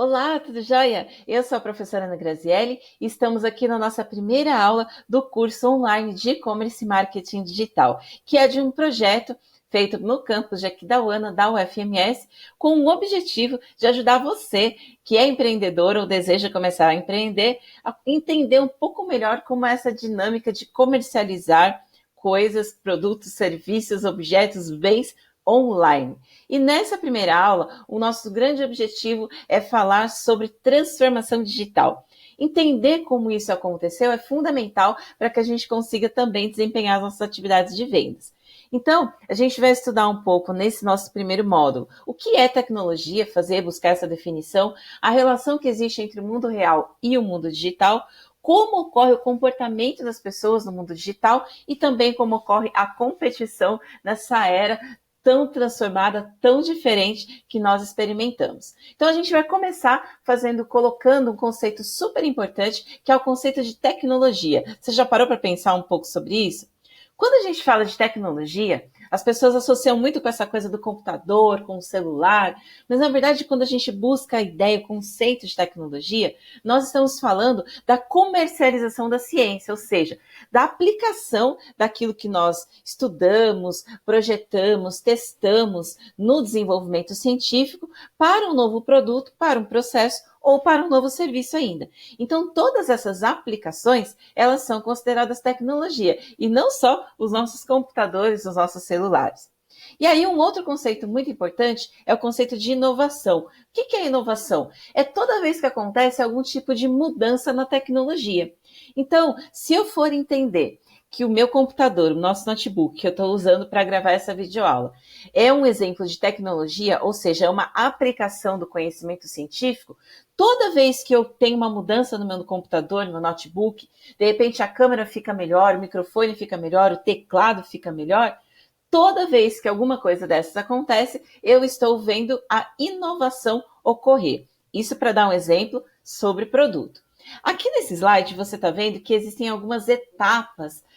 Olá, tudo jóia? Eu sou a professora Ana Grazielli e estamos aqui na nossa primeira aula do curso online de e-commerce e marketing digital, que é de um projeto feito no campus de Aquidauana, da UFMS, com o objetivo de ajudar você, que é empreendedor ou deseja começar a empreender, a entender um pouco melhor como é essa dinâmica de comercializar coisas, produtos, serviços, objetos, bens online. E nessa primeira aula, o nosso grande objetivo é falar sobre transformação digital. Entender como isso aconteceu é fundamental para que a gente consiga também desempenhar as nossas atividades de vendas. Então, a gente vai estudar um pouco nesse nosso primeiro módulo o que é tecnologia, buscar essa definição, a relação que existe entre o mundo real e o mundo digital, como ocorre o comportamento das pessoas no mundo digital e também como ocorre a competição nessa era tão transformada, tão diferente que nós experimentamos. Então a gente vai começar colocando um conceito super importante, que é o conceito de tecnologia. Você já parou para pensar um pouco sobre isso? Quando a gente fala de tecnologia, as pessoas associam muito com essa coisa do computador, com o celular, mas na verdade, quando a gente busca a ideia, o conceito de tecnologia, nós estamos falando da comercialização da ciência, ou seja, da aplicação daquilo que nós estudamos, projetamos, testamos no desenvolvimento científico para um novo produto, para um processo ou para um novo serviço ainda. Então, todas essas aplicações, elas são consideradas tecnologia, e não só os nossos computadores, os nossos celulares. E aí, um outro conceito muito importante é o conceito de inovação. O que é inovação? É toda vez que acontece algum tipo de mudança na tecnologia. Então, se eu for entender que o meu computador, o nosso notebook que eu estou usando para gravar essa videoaula, é um exemplo de tecnologia, ou seja, é uma aplicação do conhecimento científico, toda vez que eu tenho uma mudança no meu computador, no meu notebook, de repente a câmera fica melhor, o microfone fica melhor, o teclado fica melhor, toda vez que alguma coisa dessas acontece, eu estou vendo a inovação ocorrer. Isso para dar um exemplo sobre produto. Aqui nesse slide você está vendo que existem algumas etapas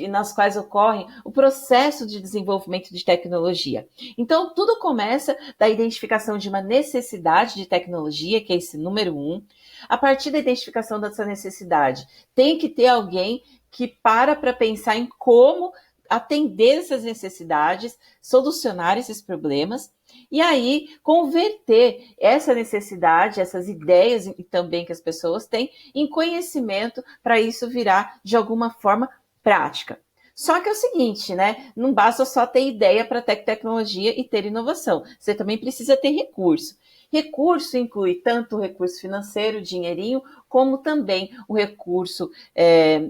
nas quais ocorre o processo de desenvolvimento de tecnologia. Então, tudo começa da identificação de uma necessidade de tecnologia, que é esse número 1. A partir da identificação dessa necessidade, tem que ter alguém que para pensar em como atender essas necessidades, solucionar esses problemas, e aí converter essa necessidade, essas ideias e também que as pessoas têm, em conhecimento para isso virar de alguma forma prática. Só que é o seguinte, né? Não basta só ter ideia para ter tecnologia e ter inovação. Você também precisa ter recurso. Recurso inclui tanto o recurso financeiro, dinheirinho, como também o recurso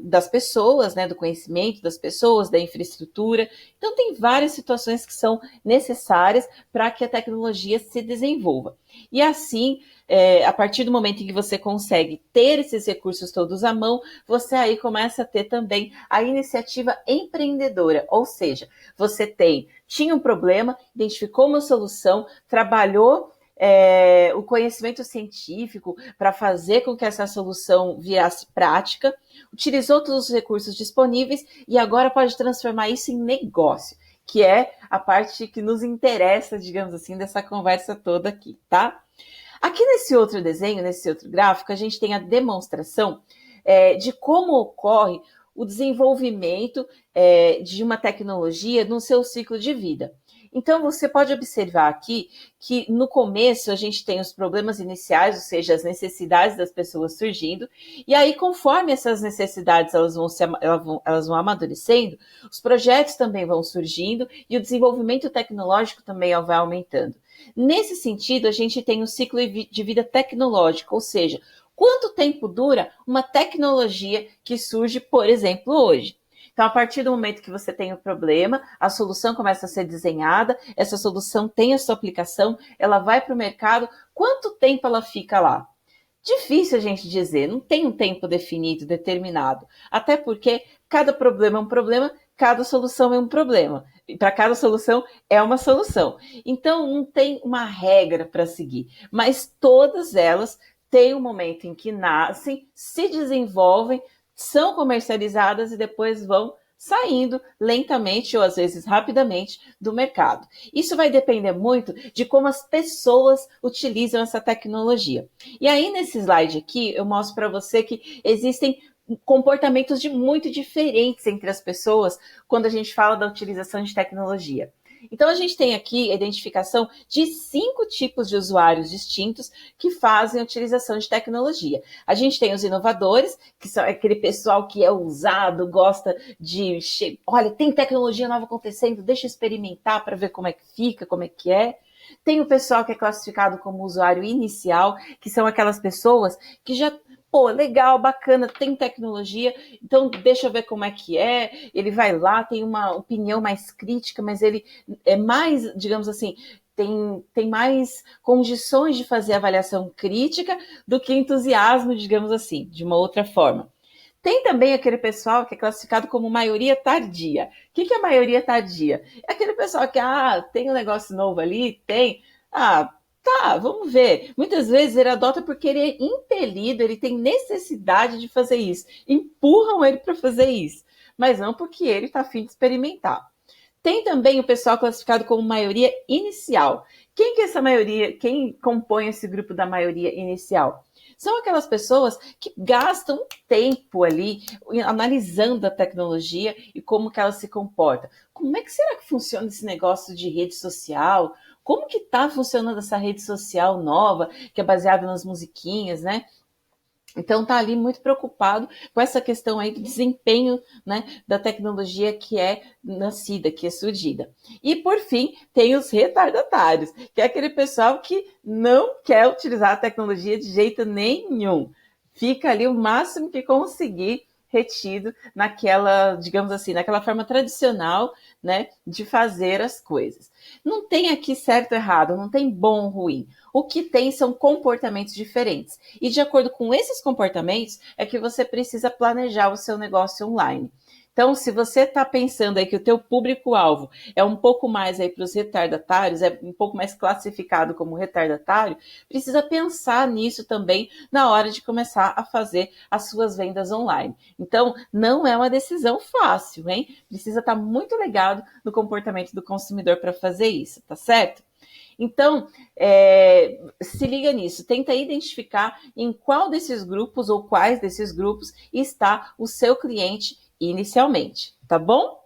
das pessoas, né, do conhecimento das pessoas, da infraestrutura. Então, tem várias situações que são necessárias para que a tecnologia se desenvolva. E assim, a partir do momento em que você consegue ter esses recursos todos à mão, você aí começa a ter também a iniciativa empreendedora, ou seja, você tinha um problema, identificou uma solução, trabalhou o conhecimento científico para fazer com que essa solução virasse prática, utilizou todos os recursos disponíveis e agora pode transformar isso em negócio, que é a parte que nos interessa, digamos assim, dessa conversa toda aqui, tá? Aqui nesse outro desenho, nesse outro gráfico, a gente tem a demonstração de como ocorre o desenvolvimento de uma tecnologia no seu ciclo de vida. Então, você pode observar aqui que no começo a gente tem os problemas iniciais, ou seja, as necessidades das pessoas surgindo, e aí conforme essas necessidades elas vão amadurecendo, os projetos também vão surgindo e o desenvolvimento tecnológico também vai aumentando. Nesse sentido, a gente tem um ciclo de vida tecnológico, ou seja, quanto tempo dura uma tecnologia que surge, por exemplo, hoje. Então, a partir do momento que você tem o problema, a solução começa a ser desenhada, essa solução tem a sua aplicação, ela vai para o mercado, quanto tempo ela fica lá? Difícil a gente dizer, não tem um tempo definido, determinado. Até porque cada problema é um problema, cada solução é um problema. E para cada solução é uma solução. Então, não tem uma regra para seguir, mas todas elas têm um momento em que nascem, se desenvolvem, são comercializadas e depois vão saindo lentamente ou às vezes rapidamente do mercado. Isso vai depender muito de como as pessoas utilizam essa tecnologia. E aí, nesse slide aqui, eu mostro para você que existem comportamentos muito diferentes entre as pessoas quando a gente fala da utilização de tecnologia. Então, a gente tem aqui a identificação de 5 tipos de usuários distintos que fazem a utilização de tecnologia. A gente tem os inovadores, que são aquele pessoal que é ousado, gosta de... Olha, tem tecnologia nova acontecendo, deixa eu experimentar para ver como é que fica, como é que é. Tem o pessoal que é classificado como usuário inicial, que são aquelas pessoas que já... Pô, legal, bacana, tem tecnologia, então deixa eu ver como é que é. Ele vai lá, tem uma opinião mais crítica, mas ele é mais, digamos assim, tem mais condições de fazer avaliação crítica do que entusiasmo, digamos assim, de uma outra forma. Tem também aquele pessoal que é classificado como maioria tardia. O que é maioria tardia? É aquele pessoal que, tem um negócio novo ali, tem, tá, vamos ver. Muitas vezes ele adota porque ele é impelido, ele tem necessidade de fazer isso. Empurram ele para fazer isso, mas não porque ele está afim de experimentar. Tem também o pessoal classificado como maioria inicial. Quem que é essa maioria? Quem compõe esse grupo da maioria inicial? São aquelas pessoas que gastam tempo ali analisando a tecnologia e como que ela se comporta. Como é que será que funciona esse negócio de rede social? Como que está funcionando essa rede social nova, que é baseada nas musiquinhas, né? Então está ali muito preocupado com essa questão aí do desempenho, né, da tecnologia que é nascida, que é surgida. E por fim, tem os retardatários, que é aquele pessoal que não quer utilizar a tecnologia de jeito nenhum. Fica ali o máximo que conseguir retido naquela, digamos assim, naquela forma tradicional, né, de fazer as coisas. Não tem aqui certo ou errado, não tem bom ou ruim. O que tem são comportamentos diferentes. E de acordo com esses comportamentos, é que você precisa planejar o seu negócio online. Então, se você está pensando aí que o teu público-alvo é um pouco mais aí para os retardatários, é um pouco mais classificado como retardatário, precisa pensar nisso também na hora de começar a fazer as suas vendas online. Então, não é uma decisão fácil, hein? Precisa estar muito ligado no comportamento do consumidor para fazer isso, tá certo? Então, se liga nisso, tenta identificar em qual desses grupos ou quais desses grupos está o seu cliente inicialmente, tá bom?